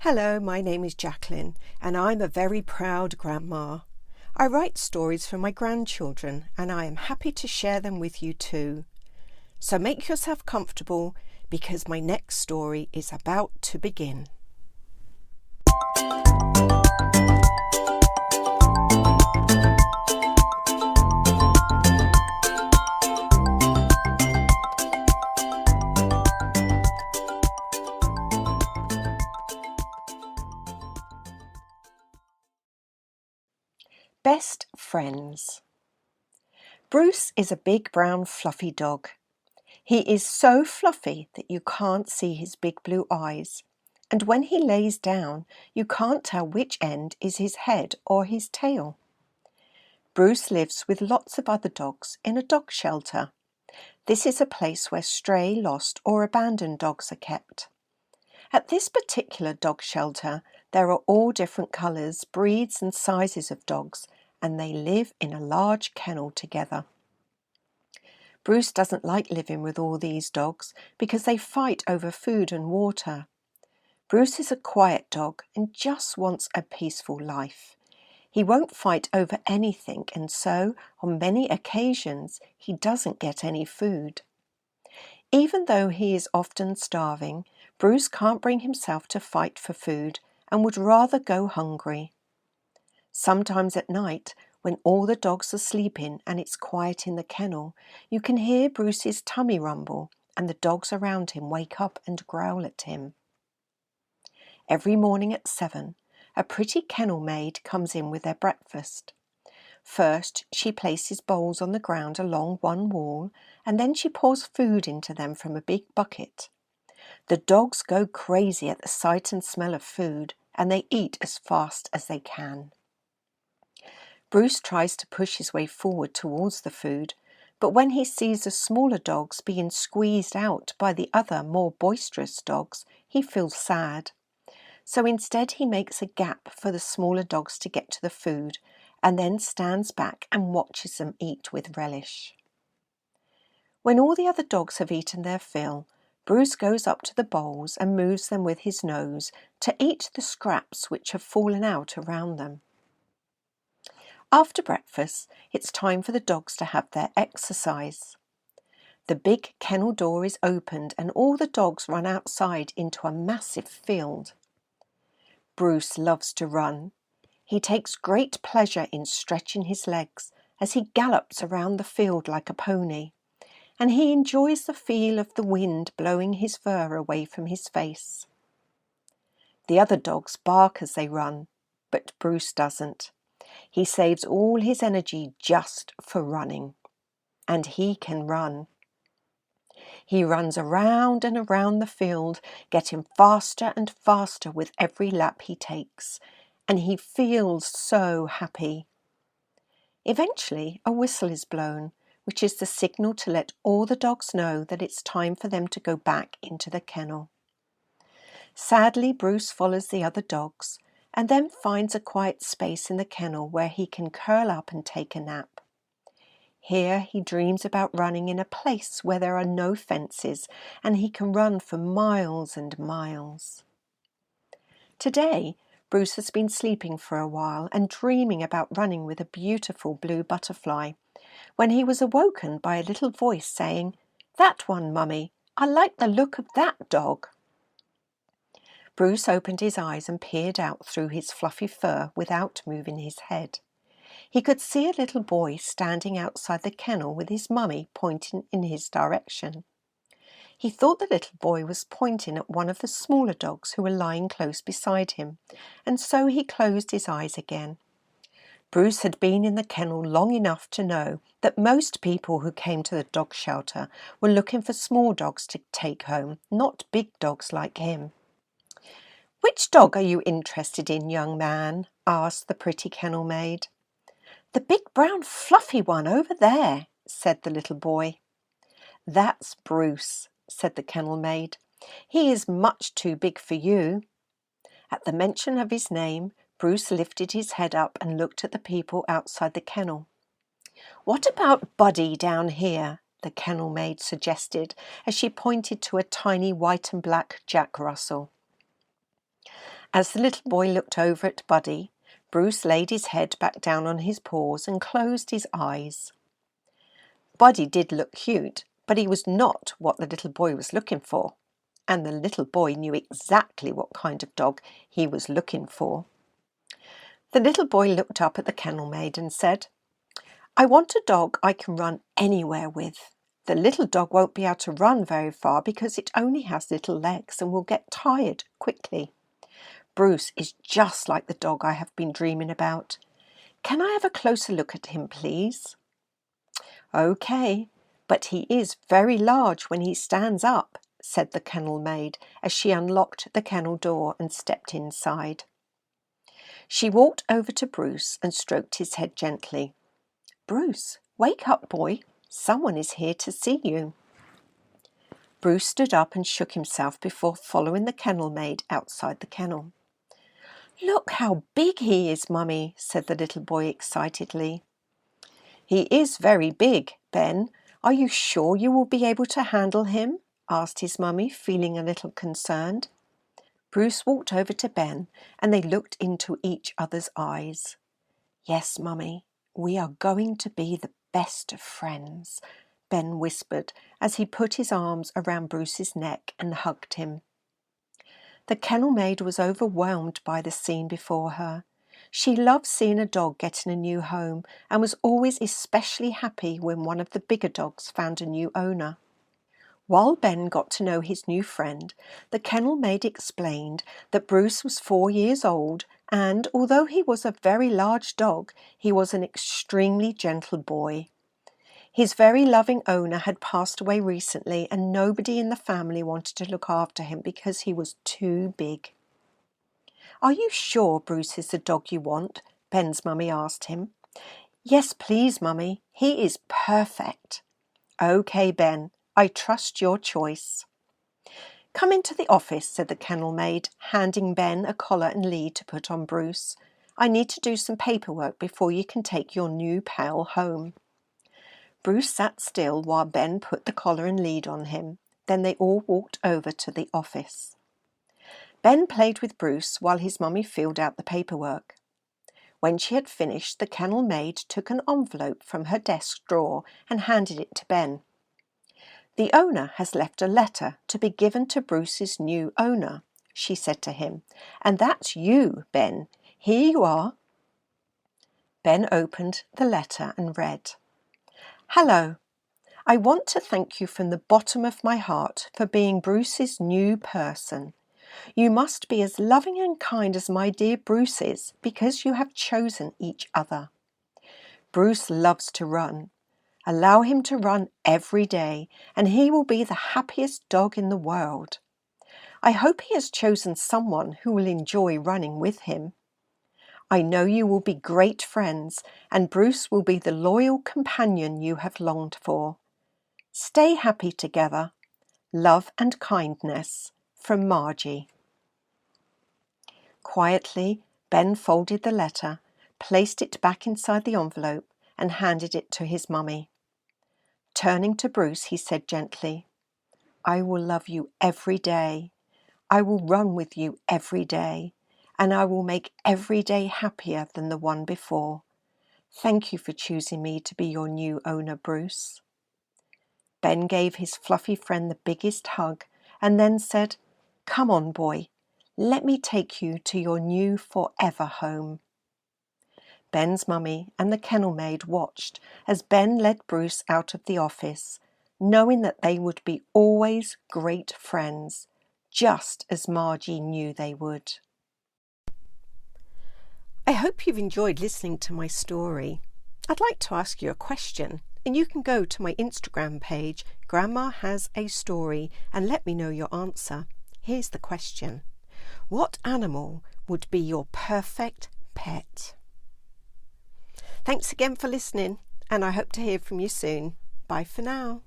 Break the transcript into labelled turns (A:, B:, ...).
A: Hello, my name is Jacqueline, and I'm a very proud grandma. I write stories for my grandchildren, and I am happy to share them with you too. So make yourself comfortable because my next story is about to begin. Best Friends. Bruce is a big brown fluffy dog. He is so fluffy that you can't see his big blue eyes, and when he lays down, you can't tell which end is his head or his tail. Bruce lives with lots of other dogs in a dog shelter. This is a place where stray, lost or abandoned dogs are kept. At this particular dog shelter, there are all different colours, breeds and sizes of dogs, and they live in a large kennel together. Bruce doesn't like living with all these dogs because they fight over food and water. Bruce is a quiet dog and just wants a peaceful life. He won't fight over anything, and so, on many occasions, he doesn't get any food. Even though he is often starving, Bruce can't bring himself to fight for food and would rather go hungry. Sometimes at night, when all the dogs are sleeping and it's quiet in the kennel, you can hear Bruce's tummy rumble and the dogs around him wake up and growl at him. Every morning at 7, a pretty kennel maid comes in with their breakfast. First, she places bowls on the ground along one wall, and then she pours food into them from a big bucket. The dogs go crazy at the sight and smell of food, and they eat as fast as they can. Bruce tries to push his way forward towards the food, but when he sees the smaller dogs being squeezed out by the other, more boisterous dogs, he feels sad. So instead he makes a gap for the smaller dogs to get to the food, and then stands back and watches them eat with relish. When all the other dogs have eaten their fill, Bruce goes up to the bowls and moves them with his nose to eat the scraps which have fallen out around them. After breakfast, it's time for the dogs to have their exercise. The big kennel door is opened and all the dogs run outside into a massive field. Bruce loves to run. He takes great pleasure in stretching his legs as he gallops around the field like a pony, and he enjoys the feel of the wind blowing his fur away from his face. The other dogs bark as they run, but Bruce doesn't. He saves all his energy just for running, and he can run. He runs around and around the field, getting faster and faster with every lap he takes, and he feels so happy. Eventually, a whistle is blown, which is the signal to let all the dogs know that it's time for them to go back into the kennel. Sadly, Bruce follows the other dogs and then finds a quiet space in the kennel where he can curl up and take a nap. Here he dreams about running in a place where there are no fences and he can run for miles and miles. Today, Bruce has been sleeping for a while and dreaming about running with a beautiful blue butterfly, when he was awoken by a little voice saying, "That one, Mummy, I like the look of that dog." Bruce opened his eyes and peered out through his fluffy fur without moving his head. He could see a little boy standing outside the kennel with his mummy pointing in his direction. He thought the little boy was pointing at one of the smaller dogs who were lying close beside him, and so he closed his eyes again. Bruce had been in the kennel long enough to know that most people who came to the dog shelter were looking for small dogs to take home, not big dogs like him. "Which dog are you interested in, young man?" asked the pretty kennel maid. "The big brown fluffy one over there," said the little boy. "That's Bruce," said the kennel maid. "He is much too big for you." At the mention of his name, Bruce lifted his head up and looked at the people outside the kennel. "What about Buddy down here?" the kennel maid suggested as she pointed to a tiny white and black Jack Russell. As the little boy looked over at Buddy, Bruce laid his head back down on his paws and closed his eyes. Buddy did look cute, but he was not what the little boy was looking for, and the little boy knew exactly what kind of dog he was looking for. The little boy looked up at the kennel maid and said, "I want a dog I can run anywhere with. The little dog won't be able to run very far because it only has little legs and will get tired quickly. Bruce is just like the dog I have been dreaming about. Can I have a closer look at him, please?" "Okay, but he is very large when he stands up," said the kennel maid as she unlocked the kennel door and stepped inside. She walked over to Bruce and stroked his head gently. "Bruce, wake up, boy. Someone is here to see you." Bruce stood up and shook himself before following the kennel maid outside the kennel. "Look how big he is, Mummy," said the little boy excitedly. "He is very big, Ben. Are you sure you will be able to handle him?" asked his mummy, feeling a little concerned. Bruce walked over to Ben and they looked into each other's eyes. "Yes, Mummy, we are going to be the best of friends," Ben whispered as he put his arms around Bruce's neck and hugged him. The kennel maid was overwhelmed by the scene before her. She loved seeing a dog getting a new home and was always especially happy when one of the bigger dogs found a new owner. While Ben got to know his new friend, the kennel maid explained that Bruce was 4 years old and, although he was a very large dog, he was an extremely gentle boy. His very loving owner had passed away recently and nobody in the family wanted to look after him because he was too big. "Are you sure Bruce is the dog you want?" Ben's mummy asked him. "Yes, please, Mummy. He is perfect." "Okay, Ben. I trust your choice." "Come into the office," said the kennel maid, handing Ben a collar and lead to put on Bruce. "I need to do some paperwork before you can take your new pal home." Bruce sat still while Ben put the collar and lead on him. Then they all walked over to the office. Ben played with Bruce while his mummy filled out the paperwork. When she had finished, the kennel maid took an envelope from her desk drawer and handed it to Ben. "The owner has left a letter to be given to Bruce's new owner," she said to him. "And that's you, Ben. Here you are." Ben opened the letter and read, "Hello. I want to thank you from the bottom of my heart for being Bruce's new person. You must be as loving and kind as my dear Bruce is because you have chosen each other. Bruce loves to run. Allow him to run every day and he will be the happiest dog in the world. I hope he has chosen someone who will enjoy running with him. I know you will be great friends and Bruce will be the loyal companion you have longed for. Stay happy together. Love and kindness, from Margie." Quietly, Ben folded the letter, placed it back inside the envelope and handed it to his mummy. Turning to Bruce, he said gently, "I will love you every day. I will run with you every day, and I will make every day happier than the one before. Thank you for choosing me to be your new owner, Bruce." Ben gave his fluffy friend the biggest hug and then said, "Come on, boy. Let me take you to your new forever home." Ben's mummy and the kennel maid watched as Ben led Bruce out of the office, knowing that they would be always great friends, just as Margie knew they would. I hope you've enjoyed listening to my story. I'd like to ask you a question, and you can go to my Instagram page, Grandma Has a Story, and let me know your answer. Here's the question. What animal would be your perfect pet? Thanks again for listening, and I hope to hear from you soon. Bye for now.